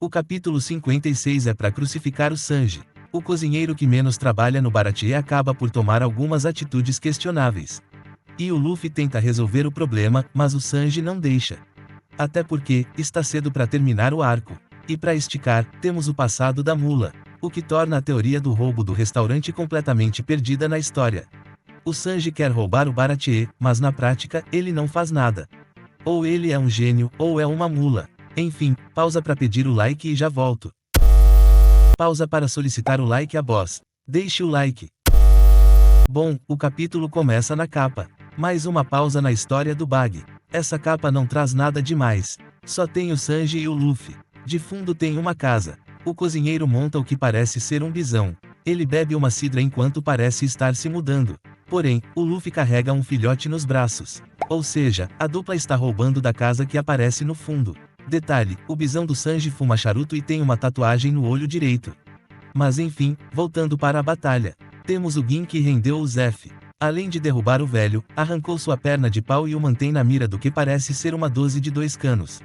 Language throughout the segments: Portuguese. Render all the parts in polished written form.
O capítulo 56 é para crucificar o Sanji. O cozinheiro que menos trabalha no Baratie acaba por tomar algumas atitudes questionáveis. E o Luffy tenta resolver o problema, mas o Sanji não deixa. Até porque, está cedo para terminar o arco. E para esticar, temos o passado da mula, o que torna a teoria do roubo do restaurante completamente perdida na história. O Sanji quer roubar o Baratie, mas na prática, ele não faz nada. Ou ele é um gênio, ou é uma mula. Enfim, pausa para pedir o like e já volto. Pausa para solicitar o like a boss. Deixe o like. Bom, o capítulo começa na capa. Mais uma pausa na história do Bag. Essa capa não traz nada demais. Só tem o Sanji e o Luffy. De fundo tem uma casa. O cozinheiro monta o que parece ser um bisão. Ele bebe uma cidra enquanto parece estar se mudando. Porém, o Luffy carrega um filhote nos braços. Ou seja, a dupla está roubando da casa que aparece no fundo. Detalhe, o bisão do Sanji fuma charuto e tem uma tatuagem no olho direito. Mas enfim, voltando para a batalha. Temos o Gin que rendeu o Zeff. Além de derrubar o velho, arrancou sua perna de pau e o mantém na mira do que parece ser uma 12 de 2 canos.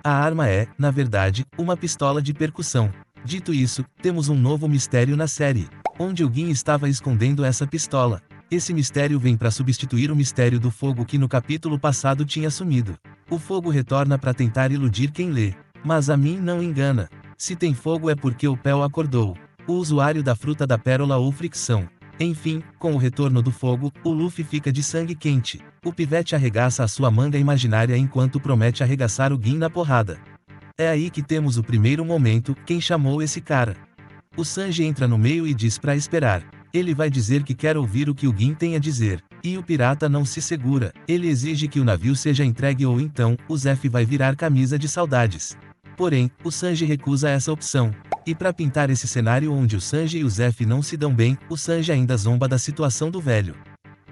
A arma é, na verdade, uma pistola de percussão. Dito isso, temos um novo mistério na série. Onde o Gin estava escondendo essa pistola. Esse mistério vem para substituir o mistério do fogo que no capítulo passado tinha sumido. O fogo retorna para tentar iludir quem lê. Mas a mim não engana. Se tem fogo é porque o Pel acordou. O usuário da fruta da pérola ou fricção. Enfim, com o retorno do fogo, o Luffy fica de sangue quente. O pivete arregaça a sua manga imaginária enquanto promete arregaçar o Gin na porrada. É aí que temos o primeiro momento, quem chamou esse cara. O Sanji entra no meio e diz pra esperar. Ele vai dizer que quer ouvir o que o Gin tem a dizer. E o pirata não se segura. Ele exige que o navio seja entregue ou então, o Zeff vai virar camisa de saudades. Porém, o Sanji recusa essa opção. E para pintar esse cenário onde o Sanji e o Zeff não se dão bem, o Sanji ainda zomba da situação do velho.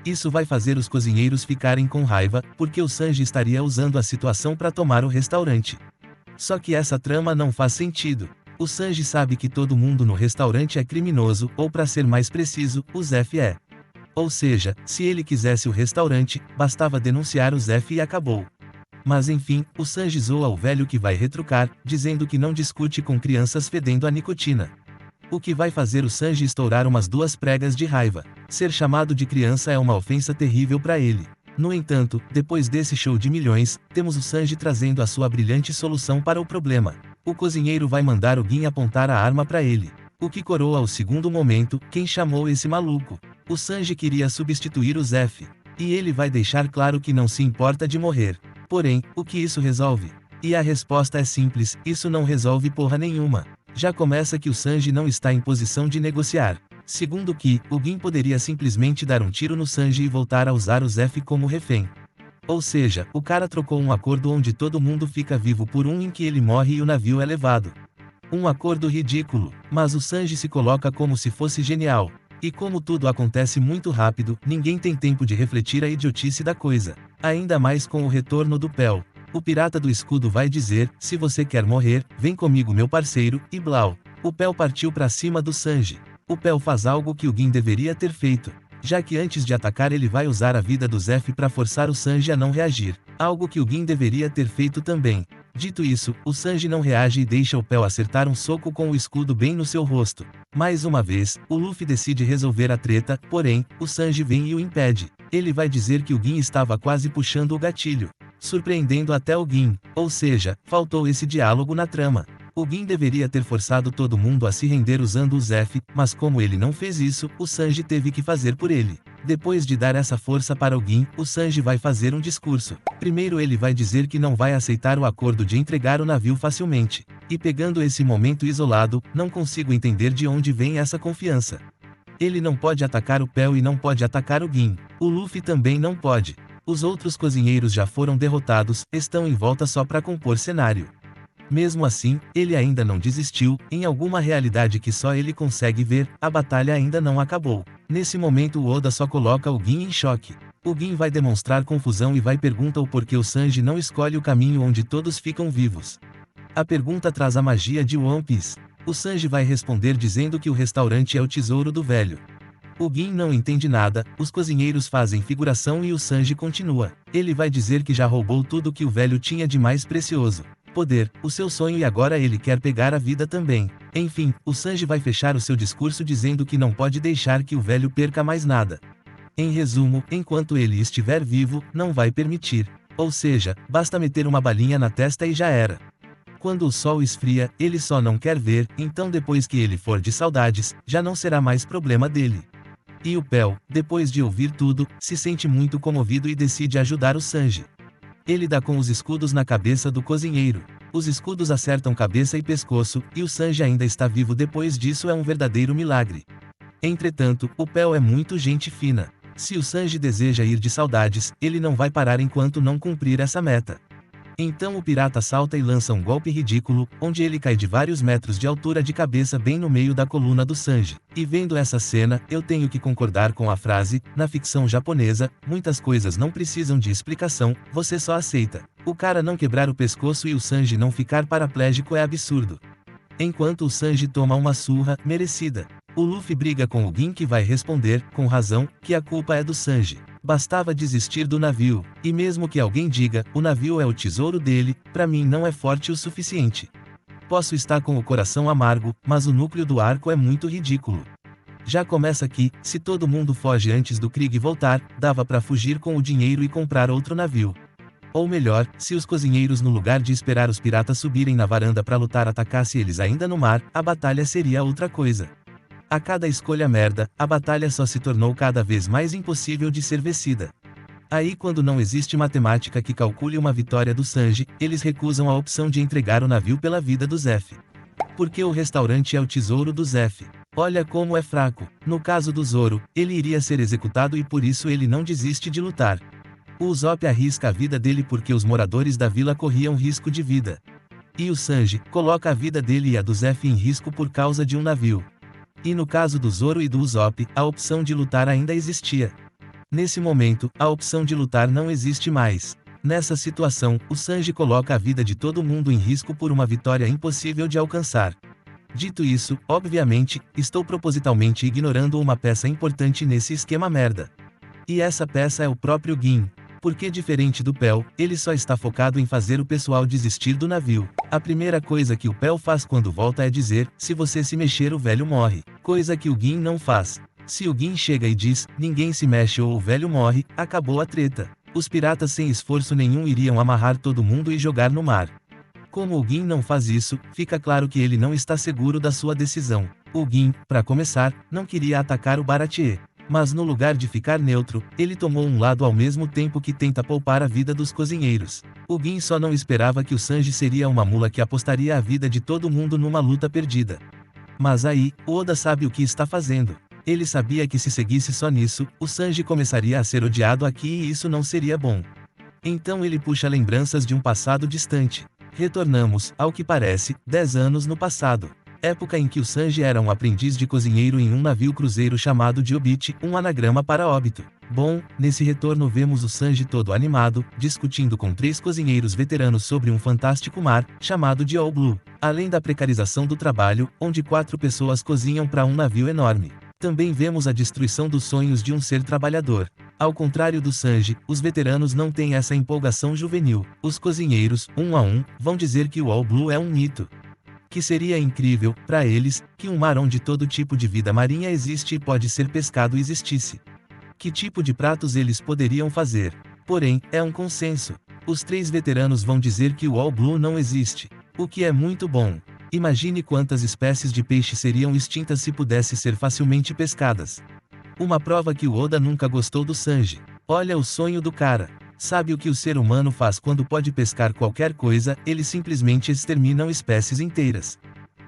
Isso vai fazer os cozinheiros ficarem com raiva, porque o Sanji estaria usando a situação para tomar o restaurante. Só que essa trama não faz sentido. O Sanji sabe que todo mundo no restaurante é criminoso, ou para ser mais preciso, o Zeff é. Ou seja, se ele quisesse o restaurante, bastava denunciar o Zeff e acabou. Mas enfim, o Sanji zoa o velho que vai retrucar, dizendo que não discute com crianças fedendo a nicotina. O que vai fazer o Sanji estourar umas 2 pregas de raiva. Ser chamado de criança é uma ofensa terrível para ele. No entanto, depois desse show de milhões, temos o Sanji trazendo a sua brilhante solução para o problema. O cozinheiro vai mandar o Gin apontar a arma para ele. O que coroa o segundo momento, quem chamou esse maluco? O Sanji queria substituir o Zeff. E ele vai deixar claro que não se importa de morrer. Porém, o que isso resolve? E a resposta é simples, isso não resolve porra nenhuma. Já começa que o Sanji não está em posição de negociar. Segundo que, o Gin poderia simplesmente dar um tiro no Sanji e voltar a usar o Zeff como refém. Ou seja, o cara trocou um acordo onde todo mundo fica vivo por um em que ele morre e o navio é levado. Um acordo ridículo, mas o Sanji se coloca como se fosse genial. E como tudo acontece muito rápido, ninguém tem tempo de refletir a idiotice da coisa. Ainda mais com o retorno do Pel. O pirata do escudo vai dizer, se você quer morrer, vem comigo meu parceiro, e blau. O Pel partiu para cima do Sanji. O Pel faz algo que o Gin deveria ter feito. Já que antes de atacar ele vai usar a vida do Zeff para forçar o Sanji a não reagir. Algo que o Gin deveria ter feito também. Dito isso, o Sanji não reage e deixa o Pel acertar um soco com o escudo bem no seu rosto. Mais uma vez, o Luffy decide resolver a treta, porém, o Sanji vem e o impede. Ele vai dizer que o Gin estava quase puxando o gatilho, surpreendendo até o Gin. Ou seja, faltou esse diálogo na trama. O Gin deveria ter forçado todo mundo a se render usando o Zeff, mas como ele não fez isso, o Sanji teve que fazer por ele. Depois de dar essa força para o Gin, o Sanji vai fazer um discurso. Primeiro ele vai dizer que não vai aceitar o acordo de entregar o navio facilmente. E pegando esse momento isolado, não consigo entender de onde vem essa confiança. Ele não pode atacar o Pel e não pode atacar o Gin. O Luffy também não pode. Os outros cozinheiros já foram derrotados, estão em volta só para compor cenário. Mesmo assim, ele ainda não desistiu, em alguma realidade que só ele consegue ver, a batalha ainda não acabou. Nesse momento o Oda só coloca o Gin em choque. O Gin vai demonstrar confusão e vai perguntar o porquê o Sanji não escolhe o caminho onde todos ficam vivos. A pergunta traz a magia de One Piece. O Sanji vai responder dizendo que o restaurante é o tesouro do velho. O Gin não entende nada, os cozinheiros fazem figuração e o Sanji continua. Ele vai dizer que já roubou tudo que o velho tinha de mais precioso. Poder, o seu sonho e agora ele quer pegar a vida também. Enfim, o Sanji vai fechar o seu discurso dizendo que não pode deixar que o velho perca mais nada. Em resumo, enquanto ele estiver vivo, não vai permitir. Ou seja, basta meter uma balinha na testa e já era. Quando o sol esfria, ele só não quer ver, então depois que ele for de saudades, já não será mais problema dele. E o Pel, depois de ouvir tudo, se sente muito comovido e decide ajudar o Sanji. Ele dá com os escudos na cabeça do cozinheiro. Os escudos acertam cabeça e pescoço, e o Sanji ainda está vivo depois disso é um verdadeiro milagre. Entretanto, o Pel é muito gente fina. Se o Sanji deseja ir de saudades, ele não vai parar enquanto não cumprir essa meta. Então o pirata salta e lança um golpe ridículo, onde ele cai de vários metros de altura de cabeça bem no meio da coluna do Sanji. E vendo essa cena, eu tenho que concordar com a frase, na ficção japonesa, muitas coisas não precisam de explicação, você só aceita. O cara não quebrar o pescoço e o Sanji não ficar paraplégico é absurdo. Enquanto o Sanji toma uma surra, merecida. O Luffy briga com o Gin que vai responder, com razão, que a culpa é do Sanji. Bastava desistir do navio, e mesmo que alguém diga, o navio é o tesouro dele, pra mim não é forte o suficiente. Posso estar com o coração amargo, mas o núcleo do arco é muito ridículo. Já começa aqui, se todo mundo foge antes do Krieg voltar, dava pra fugir com o dinheiro e comprar outro navio. Ou melhor, se os cozinheiros no lugar de esperar os piratas subirem na varanda pra lutar atacasse eles ainda no mar, a batalha seria outra coisa. A cada escolha merda, a batalha só se tornou cada vez mais impossível de ser vencida. Aí quando não existe matemática que calcule uma vitória do Sanji, eles recusam a opção de entregar o navio pela vida do Zeff. Porque o restaurante é o tesouro do Zeff. Olha como é fraco. No caso do Zoro, ele iria ser executado e por isso ele não desiste de lutar. O Usopp arrisca a vida dele porque os moradores da vila corriam risco de vida. E o Sanji coloca a vida dele e a do Zeff em risco por causa de um navio. E no caso do Zoro e do Usopp, a opção de lutar ainda existia. Nesse momento, a opção de lutar não existe mais. Nessa situação, o Sanji coloca a vida de todo mundo em risco por uma vitória impossível de alcançar. Dito isso, obviamente, estou propositalmente ignorando uma peça importante nesse esquema merda. E essa peça é o próprio Gin. Porque diferente do Pel, ele só está focado em fazer o pessoal desistir do navio. A primeira coisa que o Pel faz quando volta é dizer, se você se mexer o velho morre. Coisa que o Gin não faz. Se o Gin chega e diz, ninguém se mexe ou o velho morre, acabou a treta. Os piratas sem esforço nenhum iriam amarrar todo mundo e jogar no mar. Como o Gin não faz isso, fica claro que ele não está seguro da sua decisão. O Gin, para começar, não queria atacar o Baratie. Mas no lugar de ficar neutro, ele tomou um lado ao mesmo tempo que tenta poupar a vida dos cozinheiros. O Gin só não esperava que o Sanji seria uma mula que apostaria a vida de todo mundo numa luta perdida. Mas aí, o Oda sabe o que está fazendo. Ele sabia que se seguisse só nisso, o Sanji começaria a ser odiado aqui e isso não seria bom. Então ele puxa lembranças de um passado distante. Retornamos, ao que parece, 10 anos no passado. Época em que o Sanji era um aprendiz de cozinheiro em um navio cruzeiro chamado de Obit, um anagrama para óbito. Bom, nesse retorno vemos o Sanji todo animado, discutindo com 3 cozinheiros veteranos sobre um fantástico mar, chamado de All Blue. Além da precarização do trabalho, onde 4 pessoas cozinham para um navio enorme. Também vemos a destruição dos sonhos de um ser trabalhador. Ao contrário do Sanji, os veteranos não têm essa empolgação juvenil. Os cozinheiros, um a um, vão dizer que o All Blue é um mito. Que seria incrível, para eles, que um mar onde todo tipo de vida marinha existe e pode ser pescado existisse. Que tipo de pratos eles poderiam fazer? Porém, é um consenso. Os 3 veteranos vão dizer que o All Blue não existe. O que é muito bom. Imagine quantas espécies de peixe seriam extintas se pudessem ser facilmente pescadas. Uma prova que o Oda nunca gostou do Sanji. Olha o sonho do cara. Sabe o que o ser humano faz quando pode pescar qualquer coisa? Eles simplesmente exterminam espécies inteiras.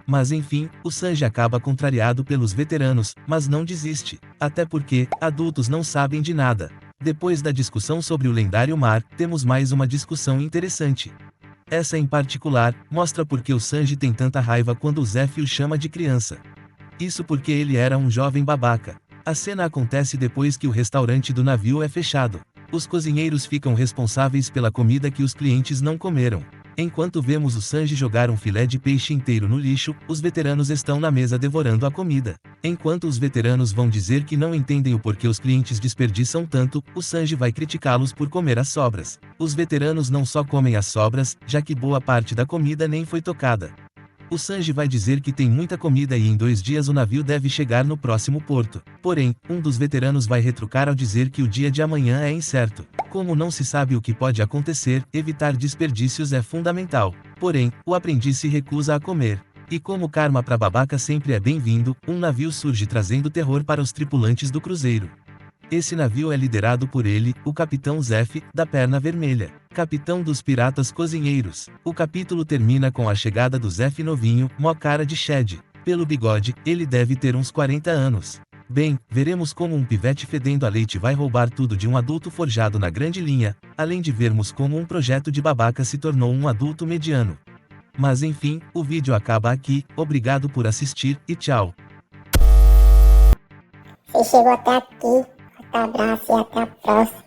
Mas enfim, o Sanji acaba contrariado pelos veteranos, mas não desiste. Até porque, adultos não sabem de nada. Depois da discussão sobre o lendário mar, temos mais uma discussão interessante. Essa em particular, mostra por que o Sanji tem tanta raiva quando o Zeff o chama de criança. Isso porque ele era um jovem babaca. A cena acontece depois que o restaurante do navio é fechado. Os cozinheiros ficam responsáveis pela comida que os clientes não comeram. Enquanto vemos o Sanji jogar um filé de peixe inteiro no lixo, os veteranos estão na mesa devorando a comida. Enquanto os veteranos vão dizer que não entendem o porquê os clientes desperdiçam tanto, o Sanji vai criticá-los por comer as sobras. Os veteranos não só comem as sobras, já que boa parte da comida nem foi tocada. O Sanji vai dizer que tem muita comida e em 2 dias o navio deve chegar no próximo porto. Porém, um dos veteranos vai retrucar ao dizer que o dia de amanhã é incerto. Como não se sabe o que pode acontecer, evitar desperdícios é fundamental. Porém, o aprendiz se recusa a comer. E como karma para babaca sempre é bem-vindo, um navio surge trazendo terror para os tripulantes do cruzeiro. Esse navio é liderado por ele, o Capitão Zeff, da Perna Vermelha, capitão dos piratas cozinheiros. O capítulo termina com a chegada do Zeff novinho, mó cara de Shed. Pelo bigode, ele deve ter uns 40 anos. Bem, veremos como um pivete fedendo a leite vai roubar tudo de um adulto forjado na grande linha, além de vermos como um projeto de babaca se tornou um adulto mediano. Mas enfim, o vídeo acaba aqui, obrigado por assistir, e tchau. Você chegou até aqui, forte abraço e até a próxima.